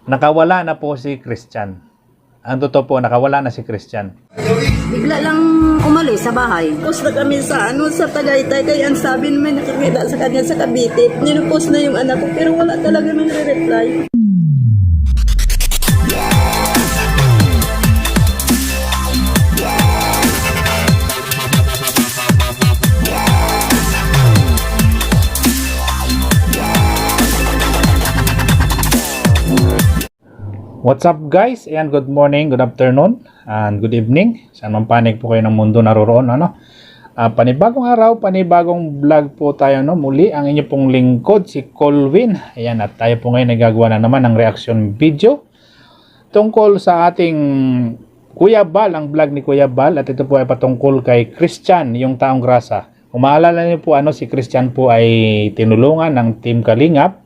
nakawala na po si Christian. Ang totoo po, nakawala na si Christian. Bigla lang umalis sa bahay. Post na kami sa sa Tagaytay. Kaya ang sabi naman nakikita sa kanya sa Cavite. Ninupost na yung anak ko pero wala talaga nang re-reply. What's up guys? Ayan, good morning, good afternoon, and good evening. Saan man panig po kayo ng mundo naroroon, ano? Panibagong araw, panibagong vlog po tayo, no? Muli, ang inyo pong lingkod, si Colvin. Ayan, at tayo po ngayon nagagawa na naman ng reaction video tungkol sa ating Kuya Bal, ang vlog ni Kuya Bal. At ito po ay patungkol kay Christian, yung taong grasa. Kung maalala niyo po, si Christian po ay tinulungan ng Team Kalingap.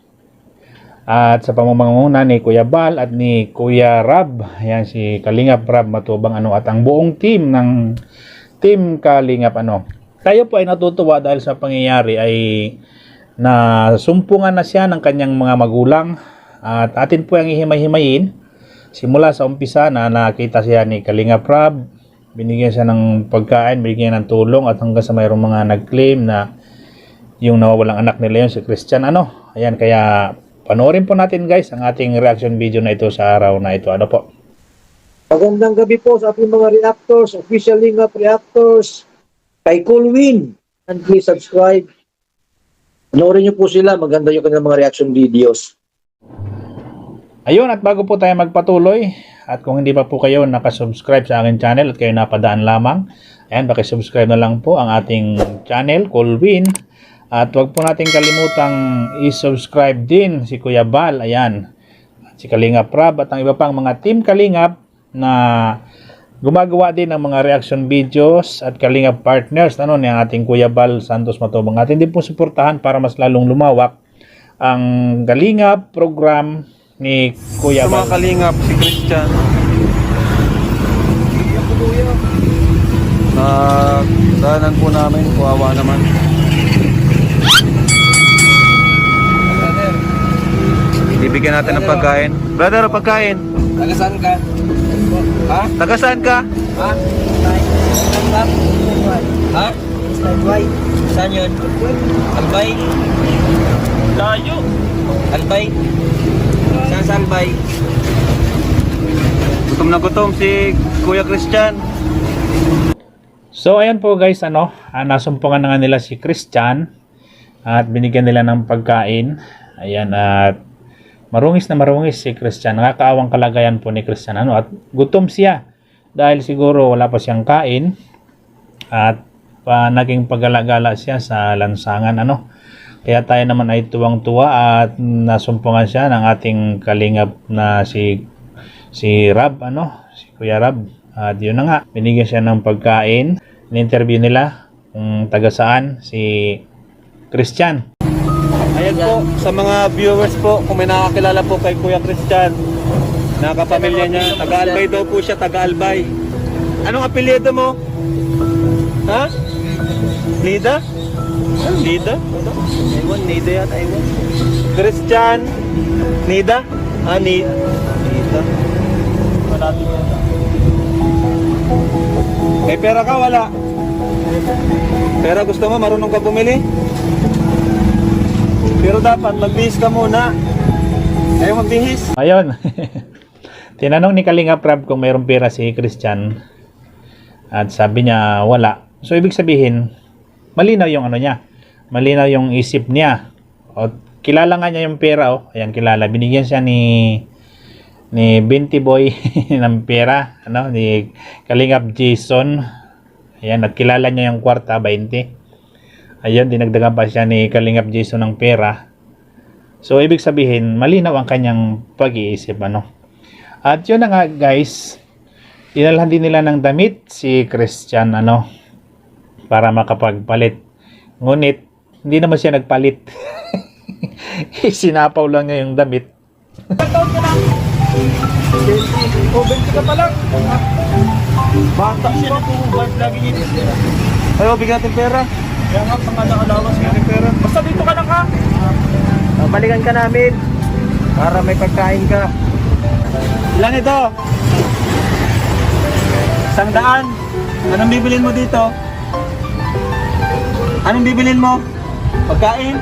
At sa pamamanguna ni Kuya Bal at ni Kuya Rab, ayan si Kalingap Rab Matubang, at ang buong team ng Team Kalingap, Tayo po ay natutuwa dahil sa pangyayari ay nasumpungan na siya ng kanyang mga magulang at atin po ang ihimay-himayin. Simula sa umpisa na nakita siya ni Kalingap Rab, binigyan siya ng pagkain, binigyan ng tulong at hanggang sa mayroong mga nag-claim na yung nawawalang anak nila yun si Christian, Ayan, kaya panoorin po natin guys ang ating reaction video na ito sa araw na ito. Po? Magandang gabi po sa ating mga reactors, official Lingap reactors, kay Colvin. And please subscribe. Panoorin niyo po sila, maganda yung kanilang mga reaction videos. Ayun, at bago po tayo magpatuloy, at kung hindi pa po kayo nakasubscribe sa aking channel at kayo napadaan lamang, ayan, pakisubscribe na lang po ang ating channel, Colvin. At huwag po natin kalimutang i-subscribe din si Kuya Bal, ayan, si Kalingap Rab at ang iba pang mga Team Kalingap na gumagawa din ng mga reaction videos at Kalingap partners, ni ating Kuya Bal Santos Matubang. Atin din po suportahan para mas lalong lumawak ang Kalingap program ni Kuya Bal. Sa mga Kalingap, si Christian. Daanan po namin, kuwawa naman. Bibigyan natin ng pagkain. Brother, pagkain. Taga saan ka? Ha? Taga saan ka? Ha? Ha? Saan yun? Albay? Layo. Albay? Saan sa Albay? Gutom na gutom si Kuya Christian. So ayan po guys, nasumpungan na nga nila si Christian at binigyan nila ng pagkain. Ayan, at marungis na marungis si Christian. Nakakaawang kalagayan po ni Christian, at gutom siya dahil siguro wala pa siyang kain at naging paggalagala siya sa lansangan, Kaya tayo naman ay tuwang-tuwa at nasumpungan siya ng ating Kalingap na si Rab, si Kuya Rab. At yun na nga, binigyan siya ng pagkain. In-interview nila kung taga saan si Christian. Ayan po, sa mga viewers po, kung may nakakilala po kay Kuya Christian, nakapamilya niya, taga-Albay daw po siya, taga-Albay. Anong apelyido mo? Ha? Nida? Nida? Ewan, Nida yata, ewan. Christian? Nida? Nida. Malapit yata. May pera ka, wala? Pera gusto mo, marunong ka bumili? Pero dapat magbihis ka muna. Ayaw magbihis. Ayun. Tinanong ni Kalingap Rab kung mayroong pera si Christian at sabi niya wala. So ibig sabihin, malinaw yung niya. Malinaw yung isip niya. O kilala nga niya yung pera, Ayan, kilala. Binigyan siya ni Binti Boy ng pera, ni Kalingap Jason. Ayan, at kilala niya yung kwarta, 20. Ayun, dinagdagan pa siya ni Kalingap Jason ng pera. So, ibig sabihin, malinaw ang kanyang pag-iisip, At yun na nga, guys, dinalhan din nila ng damit si Christian, para makapagpalit. Ngunit, hindi naman siya nagpalit. Sinapaw lang niya yung damit. O, 20 ka pa lang. Bata siya na po, lagi niya. Ayaw, bigyan natin pera. Kaya nga, pangalawas nga ng pera. Basta dito ka lang, ha? Balikan ka namin para may pagkain ka. Ilan ito? 100. Anong bibilin mo dito? Anong bibilin mo? Pagkain?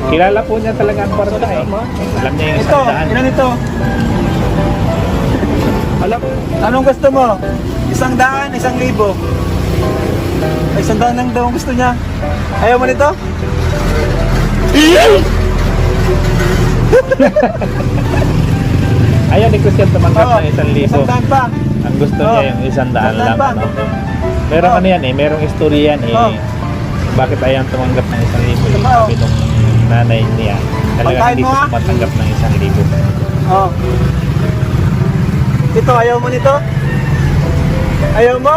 Kilala po niya talaga ang kwarta eh. Alam niya yung Ito, 100. ilan ito? Alam, anong gusto mo? 100, 1,000. Ay, 100 lang daw ang gusto niya. Ayaw mo nito? Ayaw ni Christian tumanggap Oo, ng 1,000. 100 pa. Ang gusto niya yung 100 lang. ba? Ano? Merong ano yan eh, merong istorya yan eh. Oh. Bakit ayaw tumanggap ng 1,000? Ito pa, Sabi nung nanay niya, talaga Pagkain hindi mo, siya ah. tumatanggap ng 1,000. Oh. Ito, ayaw mo nito? Ayaw mo?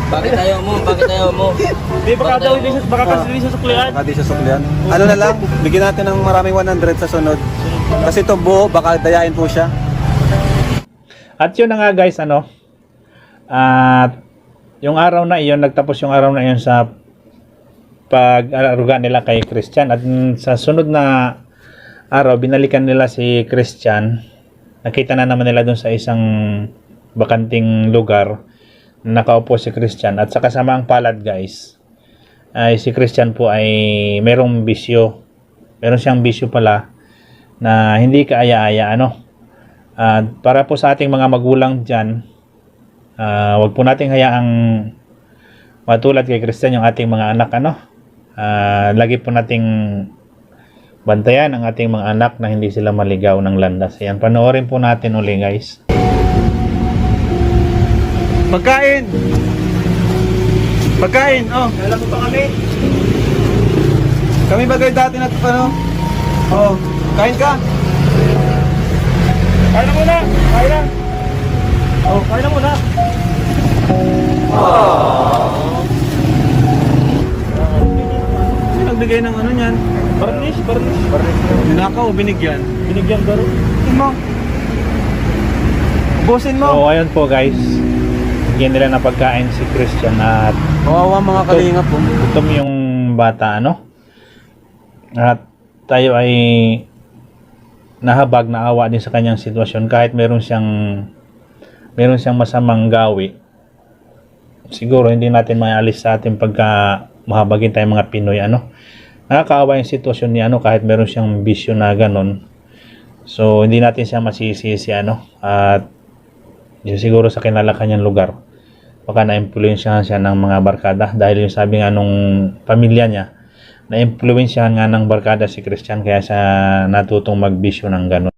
Bakit ayaw mo? Bakit ayaw mo? Di, baka daw hindi baka kasi hindi sa suklian. Baka di sa suklian. Ano na lang, bigyan natin ng maraming 100 sa sunod. Kasi ito buo, baka dayain po siya. At yun na nga guys, ano, at yung araw na iyon, nagtapos yung araw na iyon sa pag-aruga nila kay Christian. At sa sunod na araw, binalikan nila si Christian. Nakita na naman nila doon sa isang bakanting lugar. Nakaupo si Christian. At sa kasamaang palad guys, ay si Christian po ay merong bisyo. Meron siyang bisyo pala na hindi kaaya-aya, ano. At para po sa ating mga magulang dyan, wag po nating hayaang matulad kay Christian yung ating mga anak, ano. Lagi po nating bantayan ang ating mga anak na hindi sila maligaw ng landas. Ayan, panoorin po natin uli guys. Pagkain! Pagkain, oh. Alam mo pa kami? Kami bagay dati na ano? Oh, kain ka? Kain na muna! Kain na! Oh, kain na muna! Sino nagbigay ng ano niyan? Barnish. Ninakaw o binigyan? Binigyan baro. Mo. Bosin mo. So ayun po guys, bigyan nila ng pagkain si Christian at Kawawa mga kalingap po. gutom yung bata, ano. At tayo ay nahabag, naawa din sa kanyang sitwasyon kahit meron siyang masamang gawi. Siguro hindi natin maialis sa ating pagka mahabagin tayong mga Pinoy, ano. Nakakaawa yung sitwasyon niya, ano, kahit meron siyang bisyo na ganon. So hindi natin siya masisisi, ano. At yun siguro sa kinala kanyang lugar, baka na-influensyahan siya ng mga barkada dahil yung sabi nga nung pamilya niya, na-influensyahan nga ng barkada si Christian kaya siya natutong magbisyo ng ganon.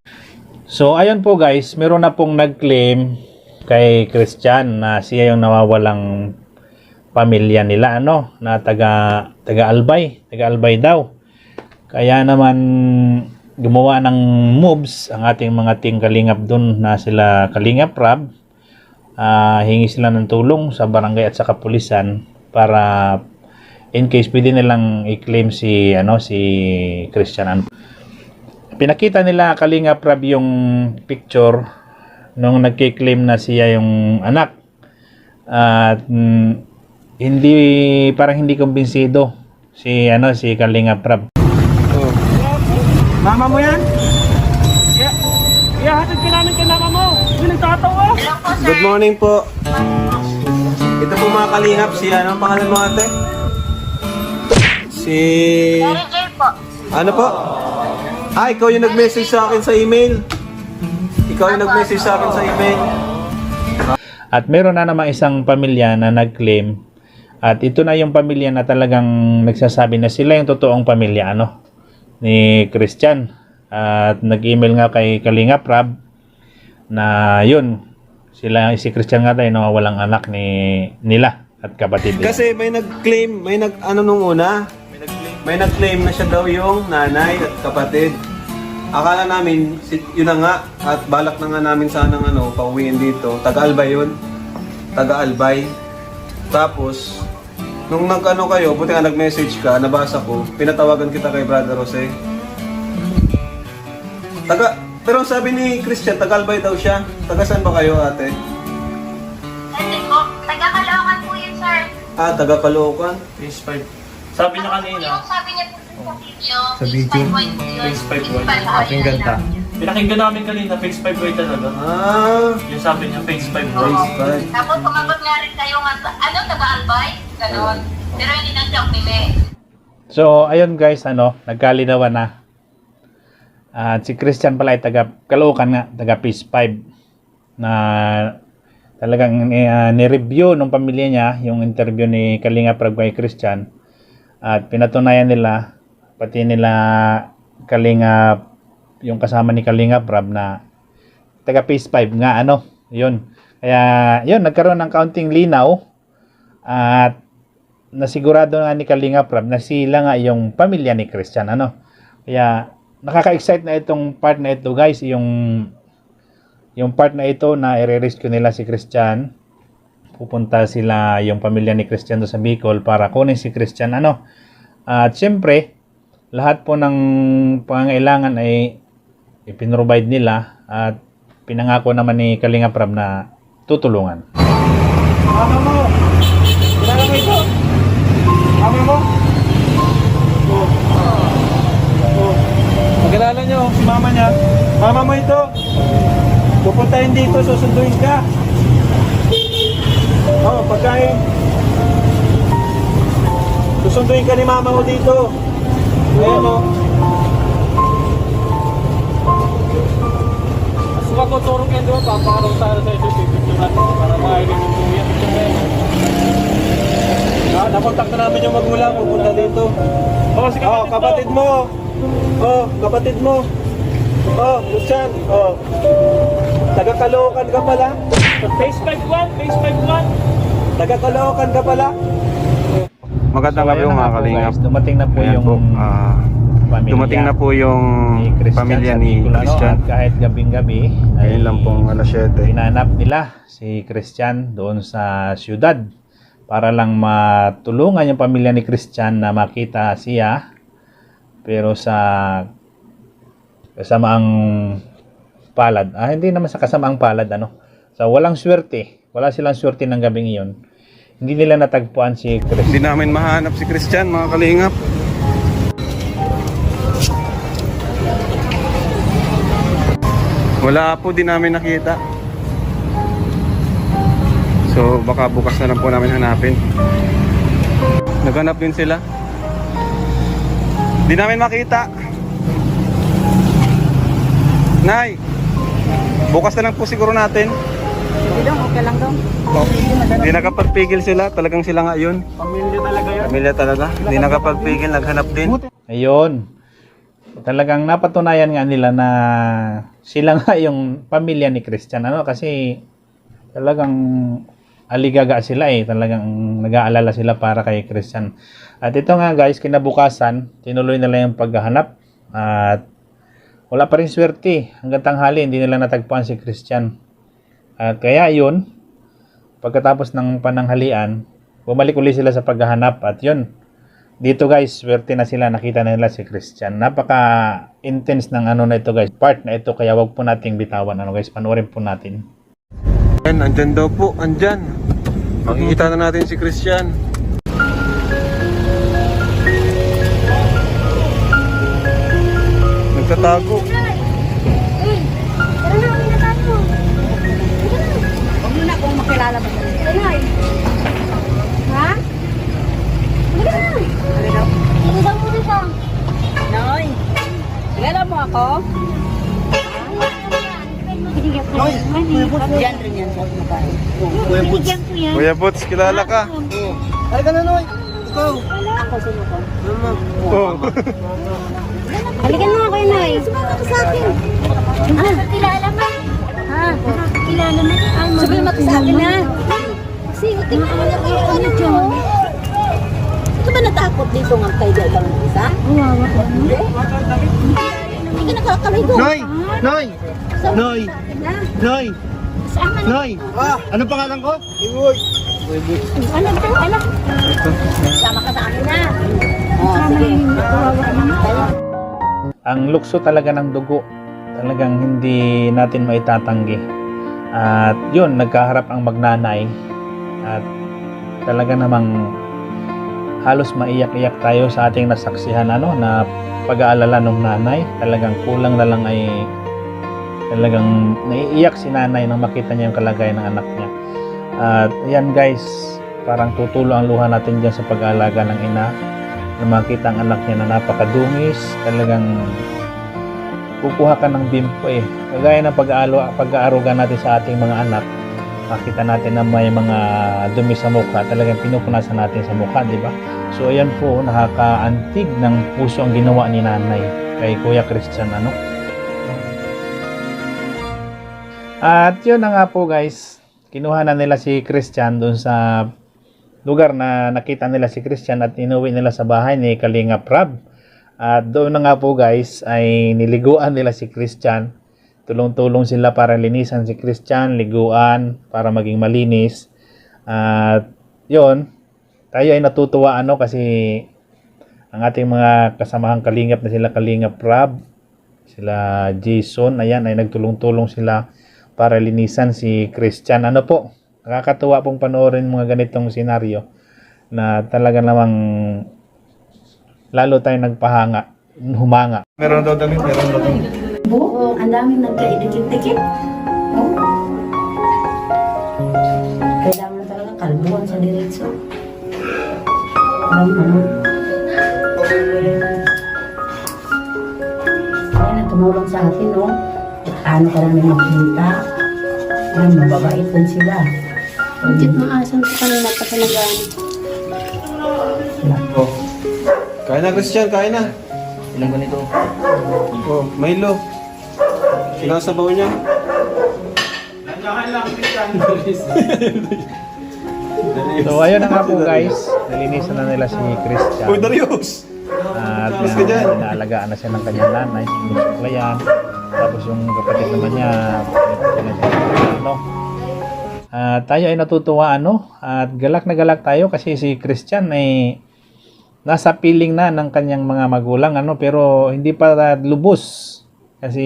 So ayun po guys, meron na pong nag-claim kay Christian na siya yung nawawalang pamilya nila, ano, na taga-Albay daw. Kaya naman gumawa ng moves ang ating mga team Kalingap dun na sila Kalingap Rab. Hingi sila ng tulong sa barangay at sa kapulisan para in case pwede nilang i-claim si Christian. Pinakita nila Kalingap Rab yung picture nung nagki-claim na siya yung anak. At parang hindi kumbinsido si Kalingap Rab. Mama mo yan? Yeah, hatid ka namin kay mama mo. Hindi nagtatawa. Good morning po. Ito po mga kalingap, si ano ang pangalan mo ate? Si... Ano po? Ikaw yung nag-message sa akin sa email. At meron na naman isang pamilya na nag-claim. At ito na yung pamilya na talagang nagsasabi na sila yung totoong pamilya, ano, ni Christian. At nag-email nga kay Kalingap Rab na yun, si Christian nga tayo nawawalang anak nila at kapatid nila. Kasi may nag-claim, may nag-claim na siya daw yung nanay at kapatid. Akala namin, yun na nga, at balak na nga namin sanang pauwiin dito. Taga-Albay yun. Taga-Albay. Tapos, nung kayo, buti nga nag-message ka, nabasa ko, pinatawagan kita kay Brother Jose. Pero sabi ni Christian, taga-Albay daw siya. Taga saan ba kayo, ate? Hindi po. Taga-Caloocan po yun, sir. Taga-Caloocan. Phase 5. Sabi niya kanina. Yung sabi niya po Sa video? Phase 5 white. Aking ganda. Pinakinggan namin kanina, phase 5 white talaga. Yung sabi niya, phase 5 white. Tapos sumagot nga rin kayo nga, ano, taga-albay? Ganon. Pero hindi na siya pili. So, ayun guys, nagkalinawan na. At si Christian pala ay taga Caloocan nga, taga Phase 5 na talagang ni-review ng pamilya niya yung interview ni Kalinga Prab kay Christian at pinatunayan nila pati nila Kalinga yung kasama ni Kalinga Prab na taga Phase 5 nga yun. Kaya yun, nagkaroon ng kaunting linaw at nasigurado nga ni Kalinga Prab na sila nga yung pamilya ni Christian Kaya nakaka-excite na itong part na ito guys, yung part na ito na i-rescue nila si Christian. Pupunta sila yung pamilya ni Christian doon sa Bicol para kunin si Christian at syempre lahat po ng pangangailangan ay ipinrovide nila at pinangako naman ni Kalinga Prab na tutulungan. Mama mo! Kilala mo ito? Mama mo? Magkilala nyo, si mama niya. Mama mo ito. Pupuntahin dito, susunduin ka. Pagkain. Susunduin ka ni mama mo dito. Ayan Suka ko turong yan doon, papakarong tayo sa ito, pipicture natin para makainin yung tuya. Nakontak na namin yung magulang, pupunta dito. Si kapatid mo. Kapatid mo. Luchan. Taga Caloocan ka pala. Phase 5-1, Phase 5-1. Taga Caloocan ka pala. Magandang gabi ayun na mga nga po, kalingap. guys, dumating na po Ayan yung po, pamilya dumating na po yung pamilya sa ni Bicol, Christian. at kahit gabing-gabi Ngayon lang pong alas 7. hinanap nila si Christian doon sa syudad para lang matulungan yung pamilya ni Christian na makita siya pero sa kasamaang palad. Hindi naman sa kasamaang palad sa walang swerte. Wala silang swerte ng gabing iyon. Hindi nila natagpuan si Christian. Hindi namin mahanap si Christian mga kalingap. Wala po, di namin nakita. So baka bukas na lang po namin hanapin. Naghanap din sila. Di namin makita. Nay, bukas na lang po siguro natin. Hindi dong, okay lang dong. Hindi nakapagpigil sila. Talagang sila nga yun. Pamilya talaga yan. Pamilya talaga. Hindi nakapagpigil. Naghanap din. Ayun. Talagang napatunayan nga nila na sila nga yung pamilya ni Christian. Kasi talagang aligaga sila Talagang nag-aalala sila para kay Christian. At ito nga guys, kinabukasan, tinuloy nila yung paghahanap. At wala pa rin swerte. Hanggang tanghali, hindi nila natagpuan si Christian. At kaya yun, pagkatapos ng pananghalian, bumalik uli sila sa paghahanap. At yun, dito guys, swerte na sila, nakita na nila si Christian. Napaka-intense ng na ito guys, part na ito, kaya wag po nating bitawan. Guys, panoorin po natin. Ayan, andyan daw po. Andyan. Makikita na natin si Christian. Nagtatago. Huwag mo na kung makilala ba sa ha? Noy, kilala mo ako? Yan rin yan sa mukhain. Kuya Boots, kilala ka? Ay, ka na, Noy. Ikaw. Ako sino ko? Oo. Halika na ako yun ay. Sumama ka sa akin. Kilala mo? Ha? Kilala mo? Sumama ka sa akin ha? Kasi tingnan mo na kayo ano dyan. Ito ba natakot dito nga kayo dyan lang isa? Hindi ka nakakaloy doon. Noy! Noy! Noy! Noy! Noy! Ano pangalan ko? Iwoy! Alam ko, alam. Sama ka sa akin ha? Sige. Ang lukso talaga ng dugo, talagang hindi natin maitatanggi. At yun, nagkaharap ang magnanay at talaga namang halos maiyak-iyak tayo sa ating nasaksihan na pag-aalala ng nanay. Talagang kulang na lang ay talagang naiiyak si nanay nang makita niya yung kalagayan ng anak niya. At ayan guys, parang tutulo ang luha natin dyan sa pag-aalaga ng ina na makita ang anak niya na napakadungis. Talagang kukuha ka ng bimpo kagaya ng pag-aaruga natin sa ating mga anak. Makita natin na may mga dumi sa mukha, talagang pinupunasan natin sa mukha, di ba? So ayan po, nakakaantig ng puso ang ginawa ni nanay kay Kuya Christian At yun na nga po guys, kinuha na nila si Christian doon sa lugar na nakita nila si Christian at inuwi nila sa bahay ni Kalingap Rab. At doon na nga po guys ay niliguan nila si Christian. Tulong-tulong sila para linisan si Christian, liguan para maging malinis. At yun, tayo ay natutuwa kasi ang ating mga kasamahang kalingap na sila Kalingap Rab, sila Jason, ayan ay nagtulong-tulong sila para linisan si Christian. Nakakatuwa pong panoorin mga ganitong senaryo na talaga namang lalo tayong humanga. Meron daw damit, meron daw damit. Oo, ang daming nagkaidikit-dikit. Oh. Kailangan talaga kalbuhan sa diretso. Alam mo. Kaya na tumulong sa atin, no? Paano ka namin magkita? Ay, mababait din sila. Hindi maasan sa kanila pa sa nagamit. Oh. Kain na, Christian, kain na. Ilang ganito? Oh, Milo. Ilang sabaw niya? So ayun na nga po guys, nalinisan na nila si Christian. Uy, Darius! At Tapos ka dyan. inaalagaan na siya ng kanyang nanay, sinusuklayan. Tapos yung kapatid naman niya, tayo ay natutuwa at galak na galak tayo kasi si Christian ay nasa piling na ng kanyang mga magulang pero hindi pa lubos kasi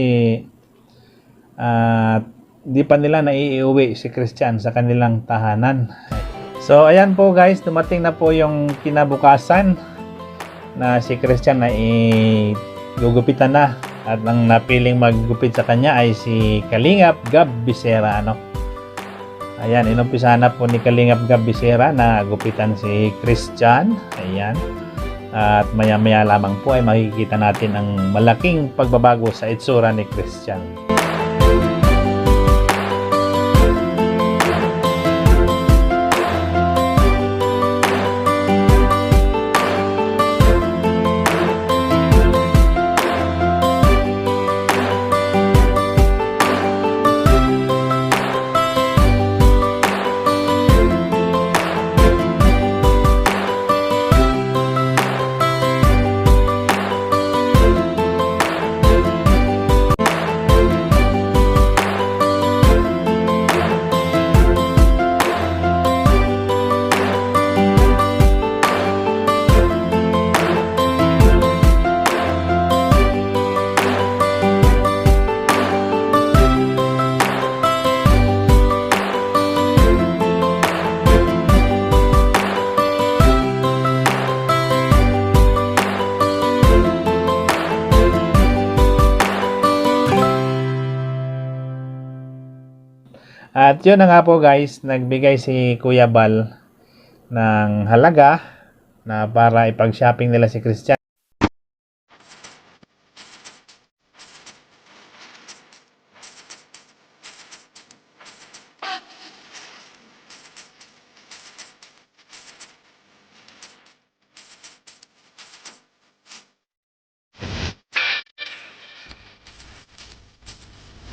di pa nila naiuwi si Christian sa kanilang tahanan. So ayan po guys, dumating na po yung kinabukasan na si Christian na gugupitan na at ang napiling maggupit sa kanya ay si Kalingap Gab Bisera Ayan, inumpisa na po ni Kalingap Gab Bisera na gupitan si Christian. Ayan. At maya-maya lamang po ay makikita natin ang malaking pagbabago sa itsura ni Christian. At yun na nga po guys, nagbigay si Kuya Bal ng halaga na para ipag-shopping nila si Christian.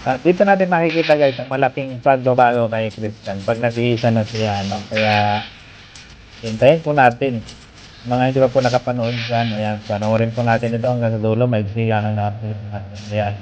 At dito natin makikita guys ang malaking pagbabago kay Christian pag nag-iisa na siya. Kaya hintayin po natin. Mga hindi pa po nakapanood dyan, ayan, panoorin po natin ito hanggang sa dulo. May siyangan natin. Ayan.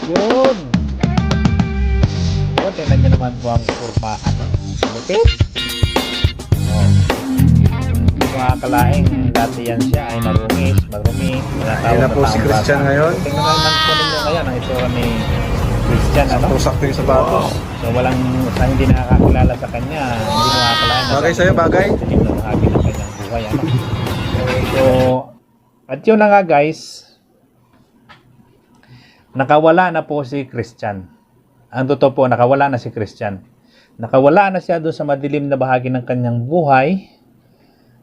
Yun. Yun, tingnan nyo naman po ang kurmahan. Lupit. Oh. Hindi ko akalaing dati yan siya ay marumi. Ayun na po si Christian ngayon. Tingnan naman po ninyo ngayon ang itsura ni Christian. Ano? Sakto yung sapatos. So walang sa hindi nakakakilala sa kanya, hindi mo akalain. Bagay sa'yo, bagay? Hindi mo nakakilala ng kanyang buhay. Ano? So, at yun na nga guys, nakawala na po si Christian. Ang totoo po, nakawala na si Christian. Nakawala na siya doon sa madilim na bahagi ng kanyang buhay.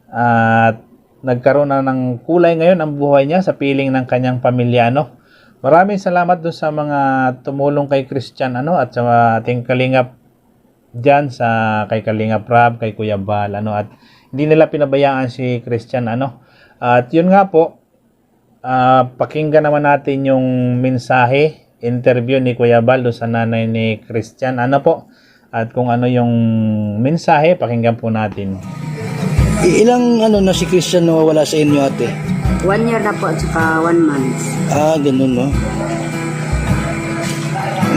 At nagkaroon na ng kulay ngayon ang buhay niya sa piling ng kanyang pamilya. No? Maraming salamat doon sa mga tumulong kay Christian at sa ating kalingap dyan, kay Kalingap Rab, kay Kuya Bal. At hindi nila pinabayaan si Christian. At yun nga po, pakinggan naman natin yung mensahe, interview ni Kuya Bal doon sa nanay ni Christian. At kung ano yung mensahe, pakinggan po natin. Ilang na si Christian nawawala sa inyo, ate? 1 year na po at saka 1 month. Ganun, no?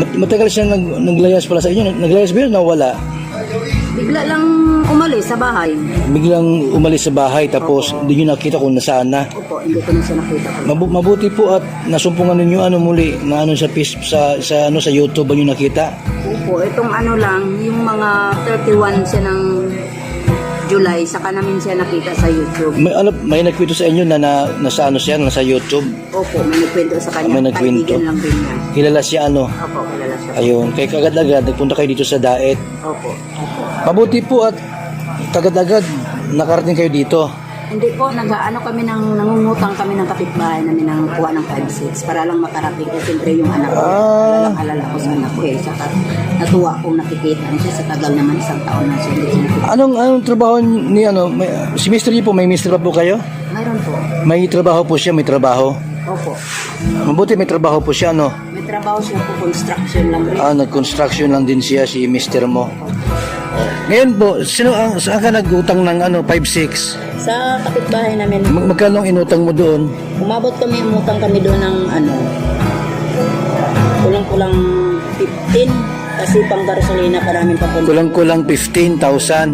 Matagal siya naglayas pala sa inyo. Naglayas ba yun? Nawala? Bigla lang umalis sa bahay. Biglang umalis sa bahay tapos hindi nyo nakita kung nasaan na. Opo, hindi ko na siya nakita po. Mabuti po at nasumpungan ninyo muli na sa YouTube ba nyo nakita? Opo, itong lang, yung mga 31 siya ng July, saka namin siya nakita sa YouTube. May nagkwento sa inyo na nasa siya, nasa YouTube? Opo, may nagkwento sa kanya. May nagkwento. Kaibigan lang din niya. Kilala siya Opo, kilala siya. Ayun, kaya kagad-agad nagpunta kayo dito sa Daet. Opo. Mabuti po at kagad-agad nakarating kayo dito. Hindi po, nangungutang kami ng kapitbahay namin ng kuha ng 5-6 para lang makarating. Kasi siyempre yung anak ko, alala ko sa anak ko Saka natuwa kong nakikita siya sa tagal naman 1 taon na siya. Hindi siya nakikita. Anong trabaho ni si Mr. po, may Mr. pa po kayo? Mayroon po. May trabaho po siya, may trabaho. Opo. Mabuti may trabaho po siya, May trabaho siya po, construction lang rin. Nag-construction lang din siya, si Mr. mo. Ngayon po, saan ka nag-utang ng 5-6? Sa kapitbahay namin, Magkano ang inutang mo doon? umutang kami doon ng kulang-kulang 15 kasi pang gasolina pa namin papunta. Kulang-kulang 15,000.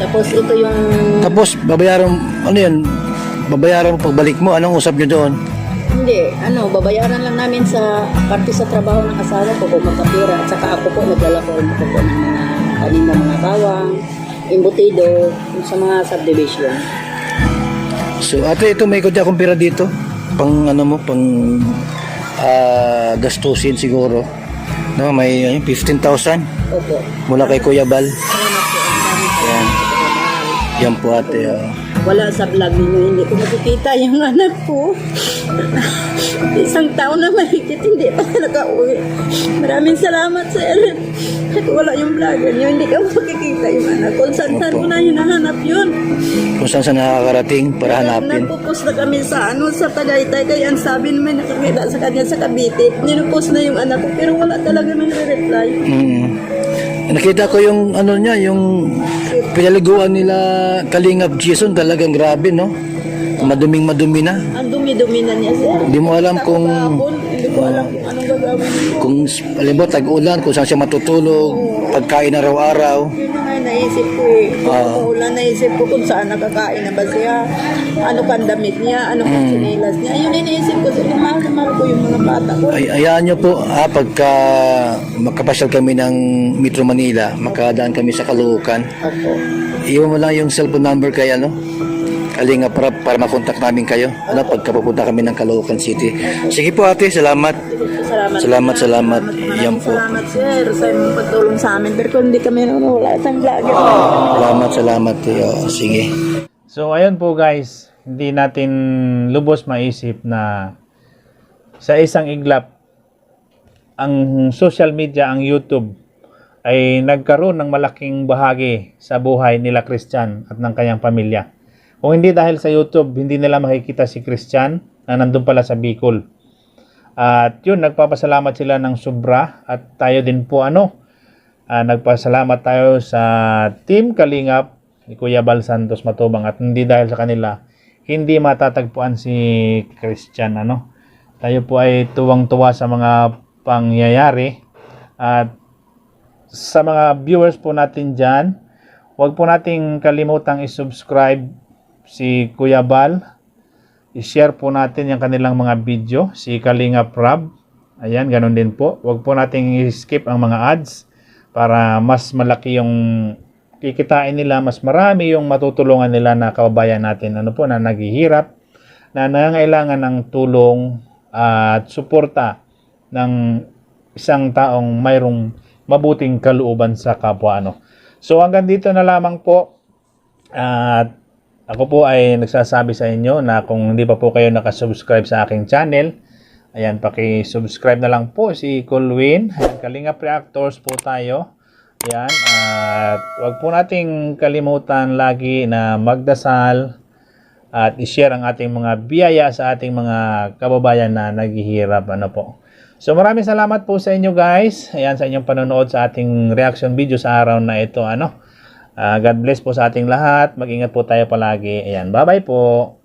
Tapos ito yung Tapos babayaran, babayaran mo pagbalik mo, anong usap nyo doon? hindi, babayaran lang namin sa parte sa trabaho ng asawa ko kung magkapira. At saka ako po naglalako po ng mga kanina mga bawang, embutido, sa mga subdivision. So ate, ito may kudya akong pira dito. Pang gastusin siguro. May 15,000 Opo. mula kay Kuya Bal. Salamat po. Ang dami po. Yan. Yan po ate. Wala sa vlog ninyo, hindi ko nakikita yung anak ko. 1 taon na mahigit, hindi pa nakauwi. Maraming salamat, sir. At wala yung vlogger niyo, hindi ka makikita yung anak ko. Saan ko na hinahanap yun? Kung saan nakakarating para hanapin. Nagpo-post na kami sa Tagaytay, kaya ang sabi naman nakakita sa kanya sa Cavite. Ninupost na yung anak ko, pero wala talaga nagre-reply. Nakita ko yung yung pinaliguan nila Kalingap Jason, talagang grabe, no? Madumi na. Ang dumi-dumi na niya, sir. Hindi mo alam kung Hindi ko alam kung anong gagawin niya. halimbawa tag-ulan, kung saan siya matutulog, pagkain araw-araw. Yun na nga naisip ko Kung umuulan, naisip ko kung saan nakakain na ba siya. Ano pang damit niya, ano pang sinilas niya. Yun iniisip ko. Sige, mahal ko yung mga bata ko. Ayaan nyo po, pagka makapasyal kami ng Metro Manila, makadaan kami sa Caloocan, Opo. iwan mo lang yung cellphone number kay Kalingap Rab para makontak namin kayo pagka pupunta kami ng Caloocan City. Sige po ate, salamat. Salamat. Yan po. Salamat, sir, sa inyong pagtulong sa amin. Pero kung hindi kami wala sa vlogger. Salamat. Sige. So ayun po guys, hindi natin lubos maisip na sa isang iglap ang social media, ang YouTube ay nagkaroon ng malaking bahagi sa buhay nila Christian at ng kanyang pamilya. Kung hindi dahil sa YouTube, hindi nila makikita si Christian na nandun pala sa Bicol. At yun, nagpapasalamat sila ng sobra at tayo din po nagpasalamat tayo sa Team Kalingap ni Kuya Bal Santos Matubang at hindi dahil sa kanila, hindi matatagpuan si Christian. Tayo po ay tuwang-tuwa sa mga pangyayari. At sa mga viewers po natin dyan, huwag po nating kalimutang i-subscribe si Kuya Bal. I-share po natin yung kanilang mga video, si Kalingap Rab. Ayan, ganun din po. Huwag po nating i-skip ang mga ads para mas malaki yung kikitain nila, mas marami yung matutulungan nila na kababayan natin na naghihirap, na nangangailangan ng tulong at suporta ng isang taong mayroong mabuting kalooban sa kapwa. So hanggang dito na lamang po, at ako po ay nagsasabi sa inyo na kung hindi pa po kayo nakasubscribe sa aking channel, ayan, paki-subscribe na lang po si Colwin. Kalingap Reactors po tayo. Ayan, at wag po nating kalimutan lagi na magdasal at i-share ang ating mga biyaya sa ating mga kababayan na naghihirap. So maraming salamat po sa inyo guys. Ayan, sa inyong panonood sa ating reaction video sa araw na ito. God bless po sa ating lahat. Mag-ingat po tayo palagi. Ayan, bye-bye po.